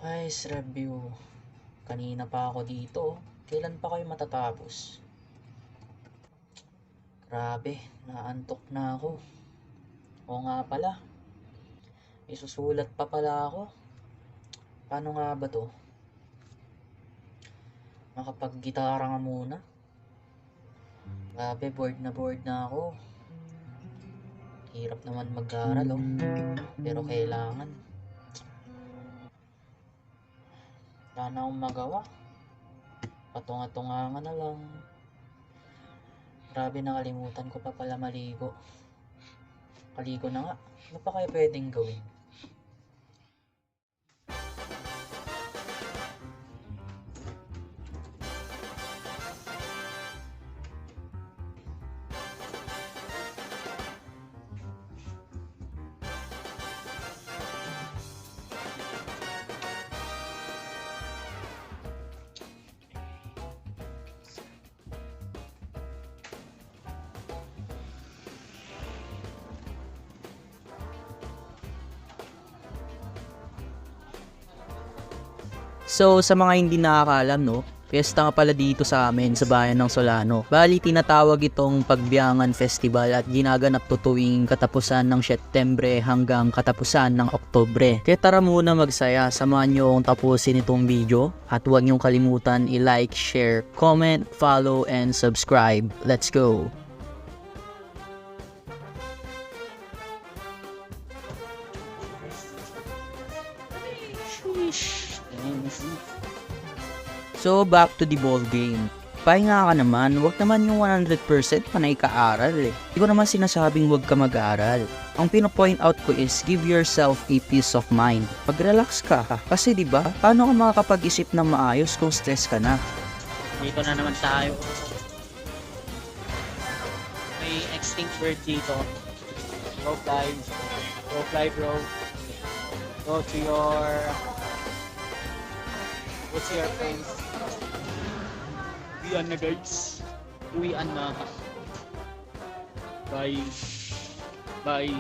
Guys, review. Kanina pa ako dito. Kailan pa kayo matatapos? Grabe, naantok na ako. Oo nga pala. Isusulat pa pala ako. Paano nga ba to? Makapag-gitara nga muna. Grabe, bored na ako. Hirap naman mag-aaral, oh. Pero kailangan. Wala na akong magawa. Patunga-tunga na lang. Grabe, nakalimutan ko pa pala maligo. Kaligo na nga. Ano pa kaya pwedeng gawin? So, sa mga hindi nakakaalam, no, fiesta nga pala dito sa amin sa bayan ng Solano. Bali, tinatawag itong Pagbiangan Festival at ginaganap to tuwing katapusan ng Setyembre hanggang katapusan ng Oktubre. Kaya tara muna magsaya, samahan nyo akong tapusin itong video at huwag nyong kalimutan i-like, share, comment, follow, and subscribe. Let's go! So, back to the ball game. Pahinga ka naman, wag naman yung 100% panay ka-aral eh. Hindi ko naman sinasabing wag ka mag-aaral. Ang pino-point out ko is give yourself a peace of mind. Pag-relax ka. Kasi di ba, paano ka makakapag-isip ng maayos kung stress ka na? Dito na naman tayo. May extinct bird dito. Go fly. Go fly, bro. Go to your friends. Uwian na, guys. Uwian na. Bye. Bye.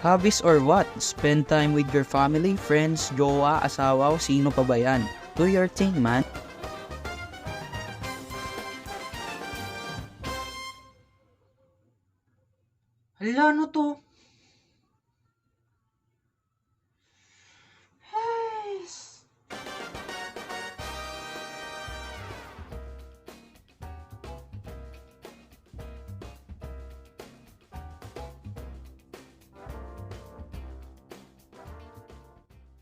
Hobbies or what? Spend time with your family, friends, jowa, asawa, o sino pa ba yan? Do your thing, man.